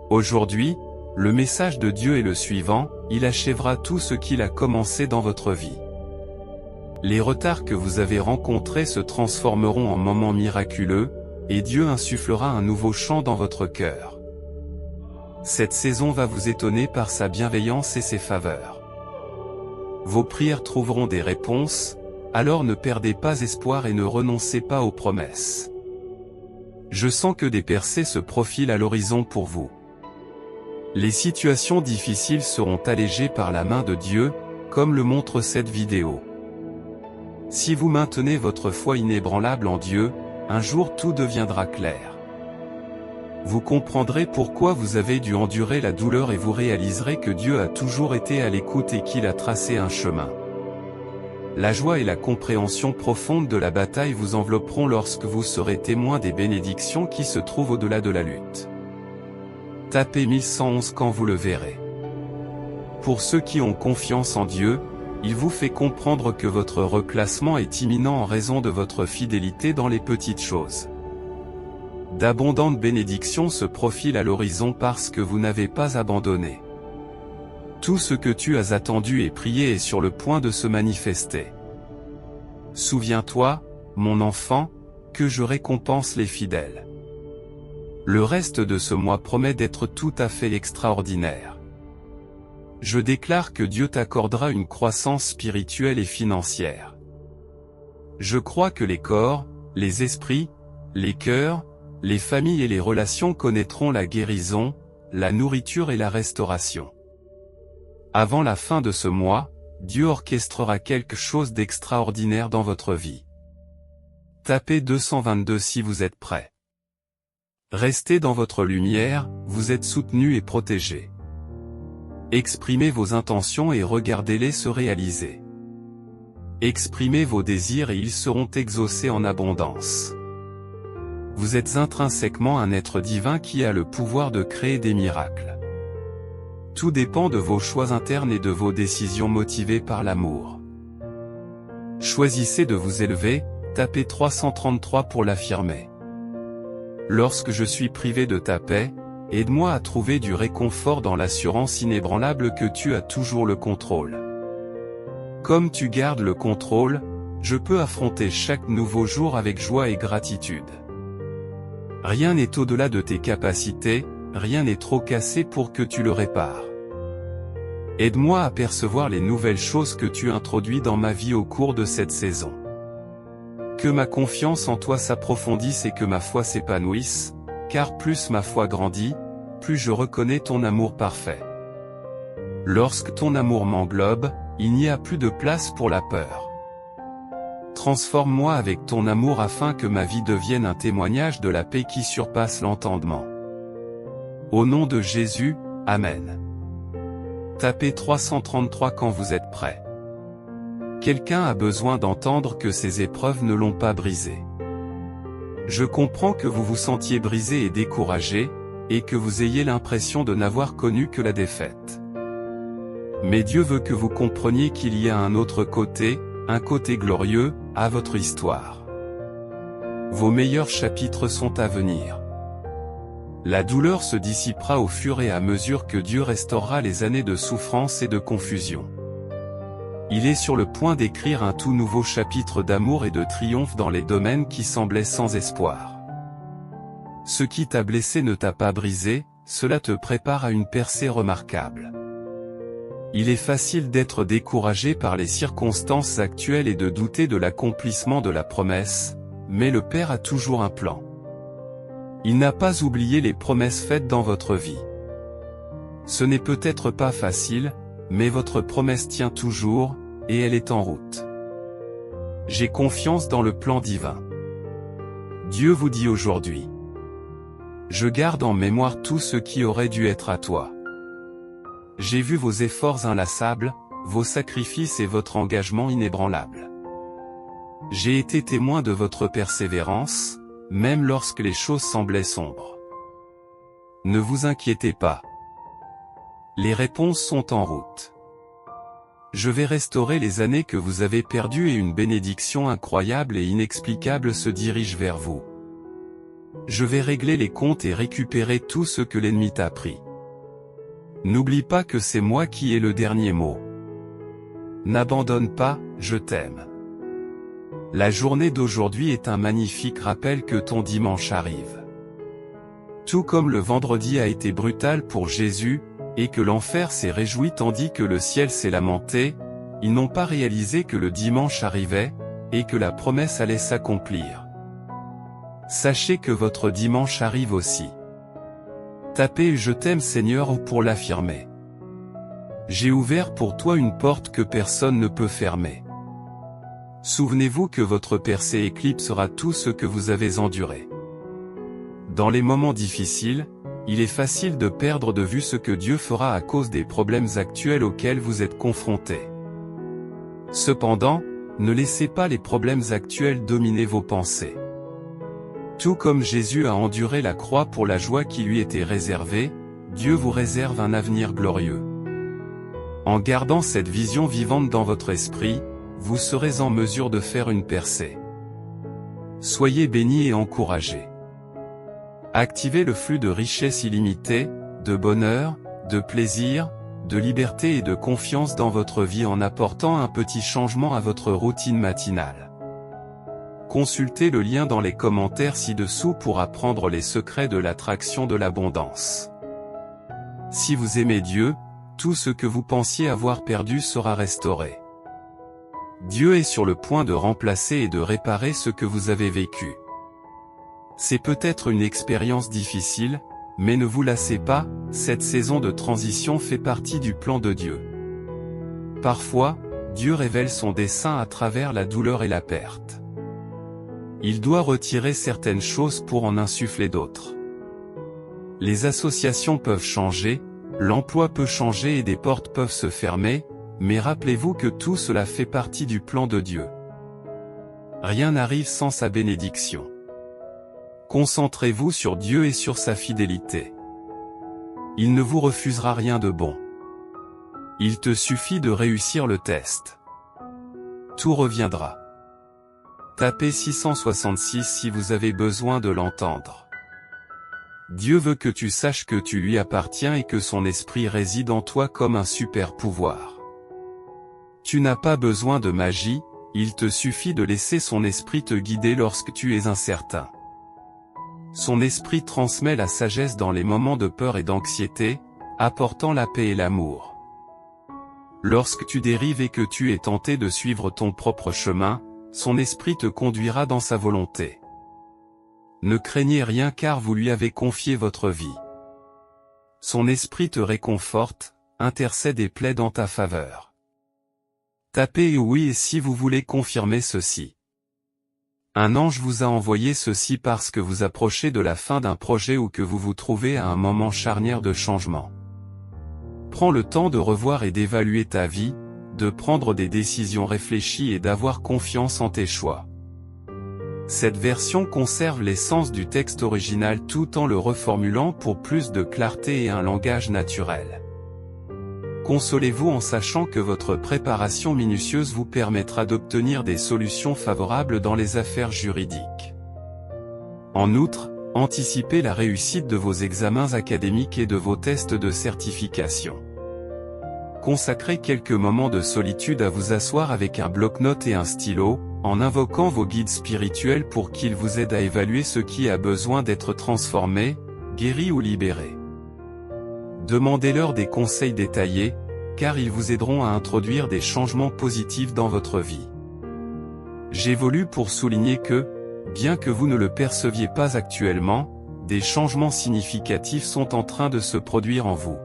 Aujourd'hui, le message de Dieu est le suivant, il achèvera tout ce qu'il a commencé dans votre vie. Les retards que vous avez rencontrés se transformeront en moments miraculeux, et Dieu insufflera un nouveau chant dans votre cœur. Cette saison va vous étonner par sa bienveillance et ses faveurs. Vos prières trouveront des réponses, alors ne perdez pas espoir et ne renoncez pas aux promesses. Je sens que des percées se profilent à l'horizon pour vous. Les situations difficiles seront allégées par la main de Dieu, comme le montre cette vidéo. Si vous maintenez votre foi inébranlable en Dieu, un jour tout deviendra clair. Vous comprendrez pourquoi vous avez dû endurer la douleur et vous réaliserez que Dieu a toujours été à l'écoute et qu'il a tracé un chemin. La joie et la compréhension profonde de la bataille vous envelopperont lorsque vous serez témoin des bénédictions qui se trouvent au-delà de la lutte. Tapez 1111 quand vous le verrez. Pour ceux qui ont confiance en Dieu, il vous fait comprendre que votre reclassement est imminent en raison de votre fidélité dans les petites choses. D'abondantes bénédictions se profilent à l'horizon parce que vous n'avez pas abandonné. Tout ce que tu as attendu et prié est sur le point de se manifester. Souviens-toi, mon enfant, que je récompense les fidèles. Le reste de ce mois promet d'être tout à fait extraordinaire. Je déclare que Dieu t'accordera une croissance spirituelle et financière. Je crois que les corps, les esprits, les cœurs, les familles et les relations connaîtront la guérison, la nourriture et la restauration. Avant la fin de ce mois, Dieu orchestrera quelque chose d'extraordinaire dans votre vie. Tapez 222 si vous êtes prêt. Restez dans votre lumière, vous êtes soutenu et protégé. Exprimez vos intentions et regardez-les se réaliser. Exprimez vos désirs et ils seront exaucés en abondance. Vous êtes intrinsèquement un être divin qui a le pouvoir de créer des miracles. Tout dépend de vos choix internes et de vos décisions motivées par l'amour. Choisissez de vous élever, tapez 333 pour l'affirmer. Lorsque je suis privé de ta paix, aide-moi à trouver du réconfort dans l'assurance inébranlable que tu as toujours le contrôle. Comme tu gardes le contrôle, je peux affronter chaque nouveau jour avec joie et gratitude. Rien n'est au-delà de tes capacités, rien n'est trop cassé pour que tu le répares. Aide-moi à percevoir les nouvelles choses que tu introduis dans ma vie au cours de cette saison. Que ma confiance en toi s'approfondisse et que ma foi s'épanouisse, car plus ma foi grandit, plus je reconnais ton amour parfait. Lorsque ton amour m'englobe, il n'y a plus de place pour la peur. Transforme-moi avec ton amour afin que ma vie devienne un témoignage de la paix qui surpasse l'entendement. Au nom de Jésus, Amen. Tapez 333 quand vous êtes prêt. Quelqu'un a besoin d'entendre que ces épreuves ne l'ont pas brisé. Je comprends que vous vous sentiez brisé et découragé, et que vous ayez l'impression de n'avoir connu que la défaite. Mais Dieu veut que vous compreniez qu'il y a un autre côté, un côté glorieux, à votre histoire. Vos meilleurs chapitres sont à venir. La douleur se dissipera au fur et à mesure que Dieu restaurera les années de souffrance et de confusion. Il est sur le point d'écrire un tout nouveau chapitre d'amour et de triomphe dans les domaines qui semblaient sans espoir. Ce qui t'a blessé ne t'a pas brisé, cela te prépare à une percée remarquable. Il est facile d'être découragé par les circonstances actuelles et de douter de l'accomplissement de la promesse, mais le Père a toujours un plan. Il n'a pas oublié les promesses faites dans votre vie. Ce n'est peut-être pas facile, mais votre promesse tient toujours, et elle est en route. J'ai confiance dans le plan divin. Dieu vous dit aujourd'hui. Je garde en mémoire tout ce qui aurait dû être à toi. J'ai vu vos efforts inlassables, vos sacrifices et votre engagement inébranlable. J'ai été témoin de votre persévérance, même lorsque les choses semblaient sombres. Ne vous inquiétez pas. Les réponses sont en route. Je vais restaurer les années que vous avez perdues et une bénédiction incroyable et inexplicable se dirige vers vous. Je vais régler les comptes et récupérer tout ce que l'ennemi t'a pris. N'oublie pas que c'est moi qui ai le dernier mot. N'abandonne pas, je t'aime. La journée d'aujourd'hui est un magnifique rappel que ton dimanche arrive. Tout comme le vendredi a été brutal pour Jésus, et que l'enfer s'est réjoui tandis que le ciel s'est lamenté, ils n'ont pas réalisé que le dimanche arrivait, et que la promesse allait s'accomplir. Sachez que votre dimanche arrive aussi. Tapez « Je t'aime Seigneur » pour l'affirmer. J'ai ouvert pour toi une porte que personne ne peut fermer. Souvenez-vous que votre percée éclipsera tout ce que vous avez enduré. Dans les moments difficiles, il est facile de perdre de vue ce que Dieu fera à cause des problèmes actuels auxquels vous êtes confrontés. Cependant, ne laissez pas les problèmes actuels dominer vos pensées. Tout comme Jésus a enduré la croix pour la joie qui lui était réservée, Dieu vous réserve un avenir glorieux. En gardant cette vision vivante dans votre esprit, vous serez en mesure de faire une percée. Soyez bénis et encouragés. Activez le flux de richesse illimitée, de bonheur, de plaisir, de liberté et de confiance dans votre vie en apportant un petit changement à votre routine matinale. Consultez le lien dans les commentaires ci-dessous pour apprendre les secrets de l'attraction de l'abondance. Si vous aimez Dieu, tout ce que vous pensiez avoir perdu sera restauré. Dieu est sur le point de remplacer et de réparer ce que vous avez vécu. C'est peut-être une expérience difficile, mais ne vous lassez pas, cette saison de transition fait partie du plan de Dieu. Parfois, Dieu révèle son dessein à travers la douleur et la perte. Il doit retirer certaines choses pour en insuffler d'autres. Les associations peuvent changer, l'emploi peut changer et des portes peuvent se fermer, mais rappelez-vous que tout cela fait partie du plan de Dieu. Rien n'arrive sans sa bénédiction. Concentrez-vous sur Dieu et sur sa fidélité. Il ne vous refusera rien de bon. Il te suffit de réussir le test. Tout reviendra. Tapez 666 si vous avez besoin de l'entendre. Dieu veut que tu saches que tu lui appartiens et que son esprit réside en toi comme un super pouvoir. Tu n'as pas besoin de magie, il te suffit de laisser son esprit te guider lorsque tu es incertain. Son esprit transmet la sagesse dans les moments de peur et d'anxiété, apportant la paix et l'amour. Lorsque tu dérives et que tu es tenté de suivre ton propre chemin, son esprit te conduira dans sa volonté. Ne craignez rien car vous lui avez confié votre vie. Son esprit te réconforte, intercède et plaide en ta faveur. Tapez oui et si vous voulez confirmer ceci. Un ange vous a envoyé ceci parce que vous approchez de la fin d'un projet ou que vous vous trouvez à un moment charnière de changement. Prends le temps de revoir et d'évaluer ta vie, de prendre des décisions réfléchies et d'avoir confiance en tes choix. Cette version conserve l'essence du texte original tout en le reformulant pour plus de clarté et un langage naturel. Consolez-vous en sachant que votre préparation minutieuse vous permettra d'obtenir des solutions favorables dans les affaires juridiques. En outre, anticipez la réussite de vos examens académiques et de vos tests de certification. Consacrez quelques moments de solitude à vous asseoir avec un bloc-notes et un stylo, en invoquant vos guides spirituels pour qu'ils vous aident à évaluer ce qui a besoin d'être transformé, guéri ou libéré. Demandez-leur des conseils détaillés, car ils vous aideront à introduire des changements positifs dans votre vie. J'évolue pour souligner que, bien que vous ne le perceviez pas actuellement, des changements significatifs sont en train de se produire en vous.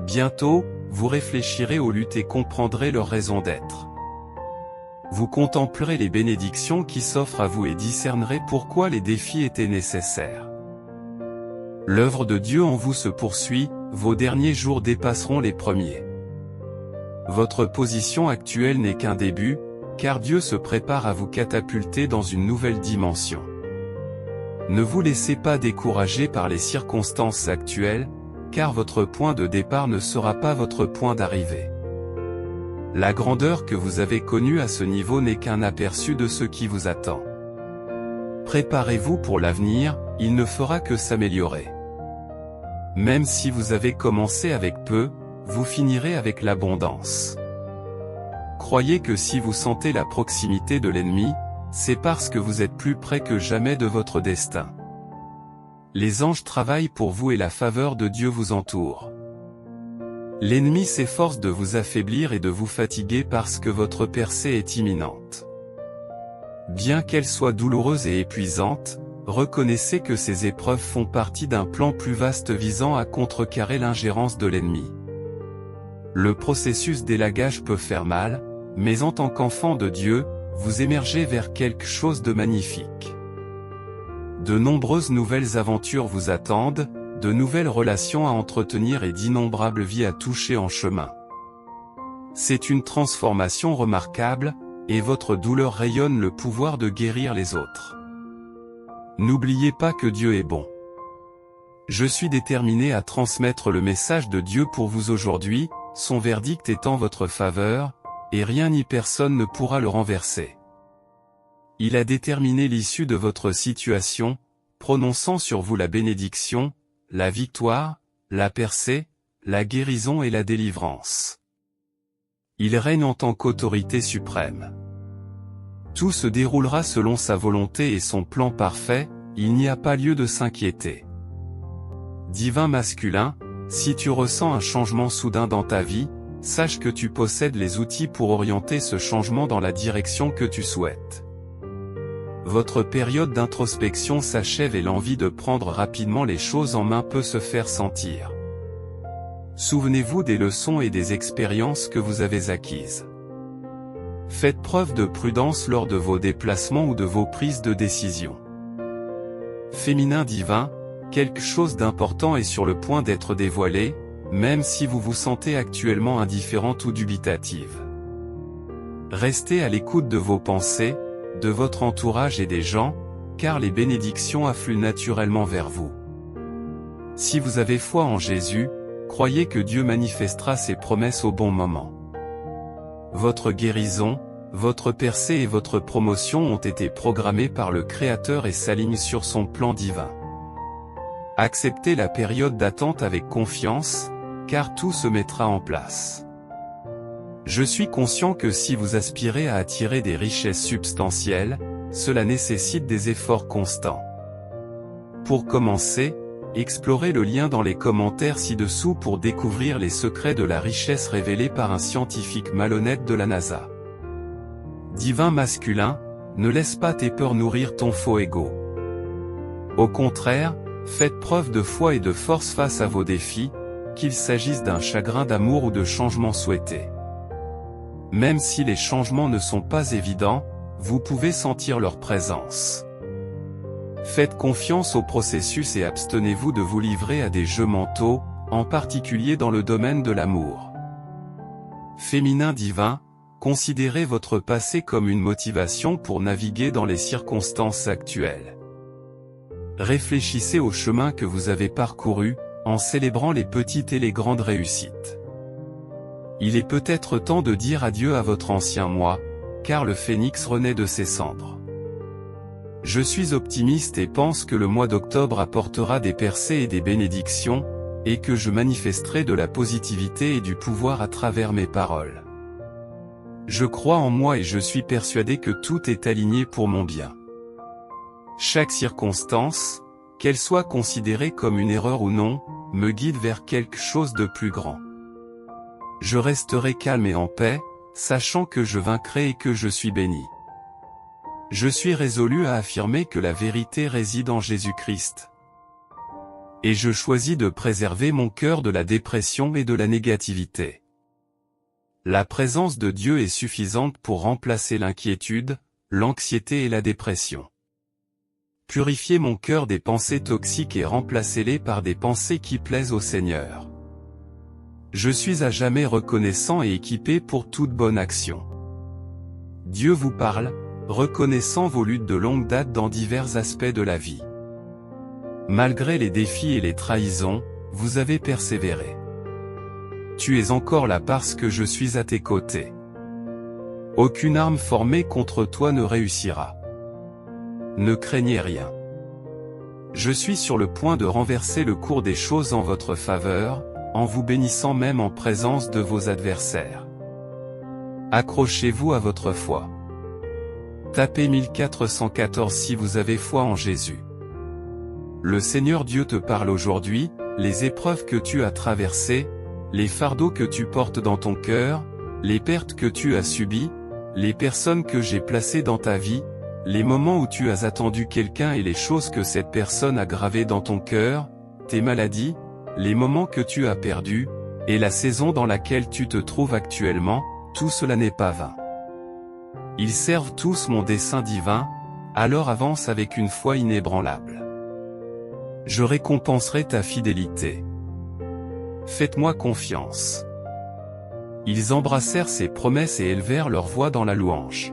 Bientôt, vous réfléchirez aux luttes et comprendrez leur raison d'être. Vous contemplerez les bénédictions qui s'offrent à vous et discernerez pourquoi les défis étaient nécessaires. L'œuvre de Dieu en vous se poursuit, vos derniers jours dépasseront les premiers. Votre position actuelle n'est qu'un début, car Dieu se prépare à vous catapulter dans une nouvelle dimension. Ne vous laissez pas décourager par les circonstances actuelles, car votre point de départ ne sera pas votre point d'arrivée. La grandeur que vous avez connue à ce niveau n'est qu'un aperçu de ce qui vous attend. Préparez-vous pour l'avenir, il ne fera que s'améliorer. Même si vous avez commencé avec peu, vous finirez avec l'abondance. Croyez que si vous sentez la proximité de l'ennemi, c'est parce que vous êtes plus près que jamais de votre destin. Les anges travaillent pour vous et la faveur de Dieu vous entoure. L'ennemi s'efforce de vous affaiblir et de vous fatiguer parce que votre percée est imminente. Bien qu'elle soit douloureuse et épuisante, reconnaissez que ces épreuves font partie d'un plan plus vaste visant à contrecarrer l'ingérence de l'ennemi. Le processus d'élagage peut faire mal, mais en tant qu'enfant de Dieu, vous émergez vers quelque chose de magnifique. De nombreuses nouvelles aventures vous attendent, de nouvelles relations à entretenir et d'innombrables vies à toucher en chemin. C'est une transformation remarquable, et votre douleur rayonne le pouvoir de guérir les autres. N'oubliez pas que Dieu est bon. Je suis déterminé à transmettre le message de Dieu pour vous aujourd'hui, son verdict est en votre faveur, et rien ni personne ne pourra le renverser. Il a déterminé l'issue de votre situation, prononçant sur vous la bénédiction, la victoire, la percée, la guérison et la délivrance. Il règne en tant qu'autorité suprême. Tout se déroulera selon sa volonté et son plan parfait, il n'y a pas lieu de s'inquiéter. Divin masculin, si tu ressens un changement soudain dans ta vie, sache que tu possèdes les outils pour orienter ce changement dans la direction que tu souhaites. Votre période d'introspection s'achève et l'envie de prendre rapidement les choses en main peut se faire sentir. Souvenez-vous des leçons et des expériences que vous avez acquises. Faites preuve de prudence lors de vos déplacements ou de vos prises de décision. Féminin divin, quelque chose d'important est sur le point d'être dévoilé, même si vous vous sentez actuellement indifférente ou dubitative. Restez à l'écoute de vos pensées, de votre entourage et des gens, car les bénédictions affluent naturellement vers vous. Si vous avez foi en Jésus, croyez que Dieu manifestera ses promesses au bon moment. Votre guérison, votre percée et votre promotion ont été programmées par le Créateur et s'alignent sur son plan divin. Acceptez la période d'attente avec confiance, car tout se mettra en place. Je suis conscient que si vous aspirez à attirer des richesses substantielles, cela nécessite des efforts constants. Pour commencer, explorez le lien dans les commentaires ci-dessous pour découvrir les secrets de la richesse révélée par un scientifique malhonnête de la NASA. Divin masculin, ne laisse pas tes peurs nourrir ton faux ego. Au contraire, faites preuve de foi et de force face à vos défis, qu'il s'agisse d'un chagrin d'amour ou de changements souhaités. Même si les changements ne sont pas évidents, vous pouvez sentir leur présence. Faites confiance au processus et abstenez-vous de vous livrer à des jeux mentaux, en particulier dans le domaine de l'amour. Féminin divin, considérez votre passé comme une motivation pour naviguer dans les circonstances actuelles. Réfléchissez au chemin que vous avez parcouru, en célébrant les petites et les grandes réussites. Il est peut-être temps de dire adieu à votre ancien moi, car le phénix renaît de ses cendres. Je suis optimiste et pense que le mois d'octobre apportera des percées et des bénédictions, et que je manifesterai de la positivité et du pouvoir à travers mes paroles. Je crois en moi et je suis persuadé que tout est aligné pour mon bien. Chaque circonstance, qu'elle soit considérée comme une erreur ou non, me guide vers quelque chose de plus grand. Je resterai calme et en paix, sachant que je vaincrai et que je suis béni. Je suis résolu à affirmer que la vérité réside en Jésus-Christ. Et je choisis de préserver mon cœur de la dépression et de la négativité. La présence de Dieu est suffisante pour remplacer l'inquiétude, l'anxiété et la dépression. Purifiez mon cœur des pensées toxiques et remplacez-les par des pensées qui plaisent au Seigneur. Je suis à jamais reconnaissant et équipé pour toute bonne action. Dieu vous parle, reconnaissant vos luttes de longue date dans divers aspects de la vie. Malgré les défis et les trahisons, vous avez persévéré. Tu es encore là parce que je suis à tes côtés. Aucune arme formée contre toi ne réussira. ne craignez rien. Je suis sur le point de renverser le cours des choses en votre faveur, en vous bénissant même en présence de vos adversaires. Accrochez-vous à votre foi. Tapez 1414 si vous avez foi en Jésus. Le Seigneur Dieu te parle aujourd'hui, les épreuves que tu as traversées, les fardeaux que tu portes dans ton cœur, les pertes que tu as subies, les personnes que j'ai placées dans ta vie, les moments où tu as attendu quelqu'un et les choses que cette personne a gravées dans ton cœur, tes maladies, les moments que tu as perdus, et la saison dans laquelle tu te trouves actuellement, tout cela n'est pas vain. Ils servent tous mon dessein divin, alors avance avec une foi inébranlable. Je récompenserai ta fidélité. Faites-moi confiance. Ils embrassèrent ses promesses et élevèrent leur voix dans la louange.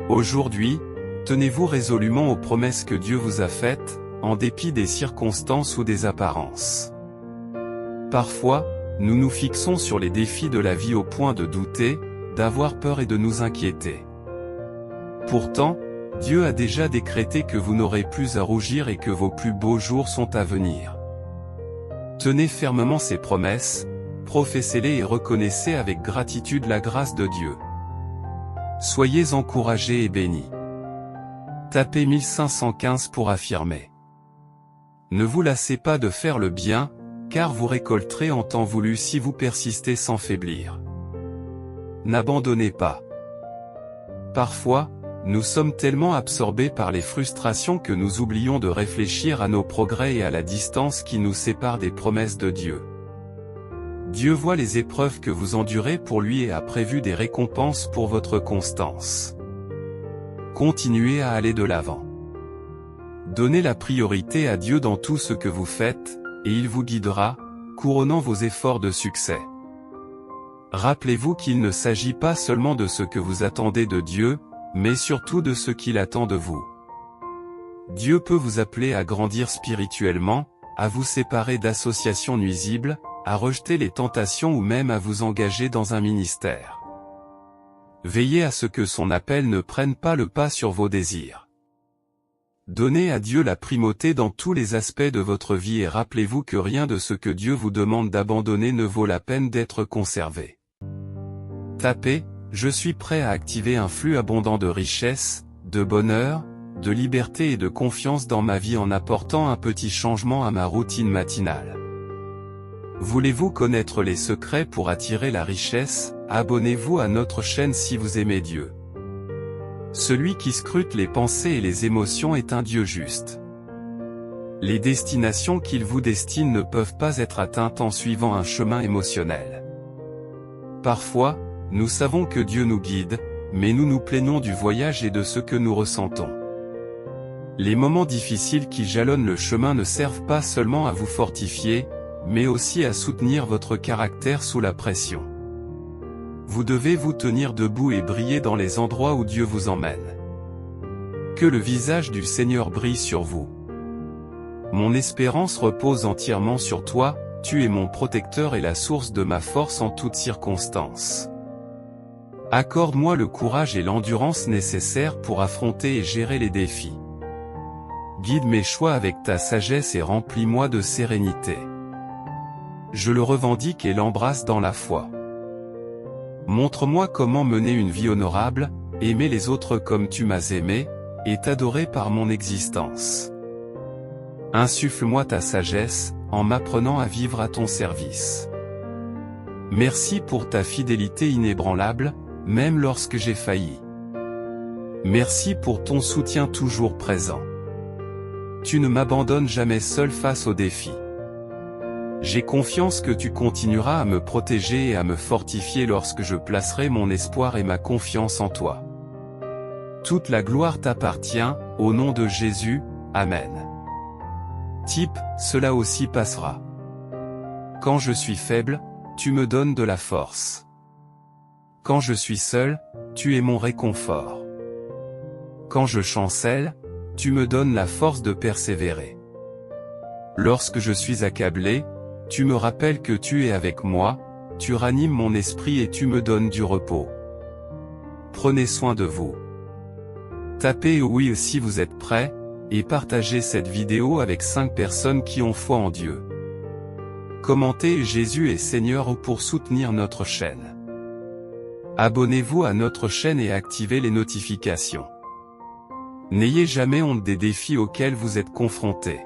Aujourd'hui, tenez-vous résolument aux promesses que Dieu vous a faites, en dépit des circonstances ou des apparences. Parfois, nous nous fixons sur les défis de la vie au point de douter, d'avoir peur et de nous inquiéter. Pourtant, Dieu a déjà décrété que vous n'aurez plus à rougir et que vos plus beaux jours sont à venir. Tenez fermement ces promesses, professez-les et reconnaissez avec gratitude la grâce de Dieu. Soyez encouragés et bénis. Tapez 1515 pour affirmer. Ne vous lassez pas de faire le bien, car vous récolterez en temps voulu si vous persistez sans faiblir. N'abandonnez pas. Parfois, nous sommes tellement absorbés par les frustrations que nous oublions de réfléchir à nos progrès et à la distance qui nous sépare des promesses de Dieu. Dieu voit les épreuves que vous endurez pour lui et a prévu des récompenses pour votre constance. Continuez à aller de l'avant. Donnez la priorité à Dieu dans tout ce que vous faites, et il vous guidera, couronnant vos efforts de succès. Rappelez-vous qu'il ne s'agit pas seulement de ce que vous attendez de Dieu, mais surtout de ce qu'il attend de vous. Dieu peut vous appeler à grandir spirituellement, à vous séparer d'associations nuisibles, à rejeter les tentations ou même à vous engager dans un ministère. Veillez à ce que son appel ne prenne pas le pas sur vos désirs. Donnez à Dieu la primauté dans tous les aspects de votre vie et rappelez-vous que rien de ce que Dieu vous demande d'abandonner ne vaut la peine d'être conservé. Tapez, je suis prêt à activer un flux abondant de richesse, de bonheur, de liberté et de confiance dans ma vie en apportant un petit changement à ma routine matinale. Voulez-vous connaître les secrets pour attirer la richesse? Abonnez-vous à notre chaîne si vous aimez Dieu. Celui qui scrute les pensées et les émotions est un Dieu juste. Les destinations qu'il vous destine ne peuvent pas être atteintes en suivant un chemin émotionnel. Parfois, nous savons que Dieu nous guide, mais nous nous plaignons du voyage et de ce que nous ressentons. Les moments difficiles qui jalonnent le chemin ne servent pas seulement à vous fortifier, mais aussi à soutenir votre caractère sous la pression. Vous devez vous tenir debout et briller dans les endroits où Dieu vous emmène. Que le visage du Seigneur brille sur vous. Mon espérance repose entièrement sur toi, tu es mon protecteur et la source de ma force en toutes circonstances. Accorde-moi le courage et l'endurance nécessaires pour affronter et gérer les défis. Guide mes choix avec ta sagesse et remplis-moi de sérénité. Je le revendique et l'embrasse dans la foi. Montre-moi comment mener une vie honorable, aimer les autres comme tu m'as aimé, et t'adorer par mon existence. Insuffle-moi ta sagesse, en m'apprenant à vivre à ton service. Merci pour ta fidélité inébranlable, même lorsque j'ai failli. Merci pour ton soutien toujours présent. Tu ne m'abandonnes jamais seul face aux défis. J'ai confiance que tu continueras à me protéger et à me fortifier lorsque je placerai mon espoir et ma confiance en toi. Toute la gloire t'appartient, au nom de Jésus, Amen. Type, cela aussi passera. Quand je suis faible, tu me donnes de la force. Quand je suis seul, tu es mon réconfort. Quand je chancelle, tu me donnes la force de persévérer. Lorsque je suis accablé, tu me rappelles que tu es avec moi, tu ranimes mon esprit et tu me donnes du repos. Prenez soin de vous. Tapez oui si vous êtes prêt, et partagez cette vidéo avec 5 personnes qui ont foi en Dieu. Commentez Jésus est Seigneur pour soutenir notre chaîne. Abonnez-vous à notre chaîne et activez les notifications. N'ayez jamais honte des défis auxquels vous êtes confrontés.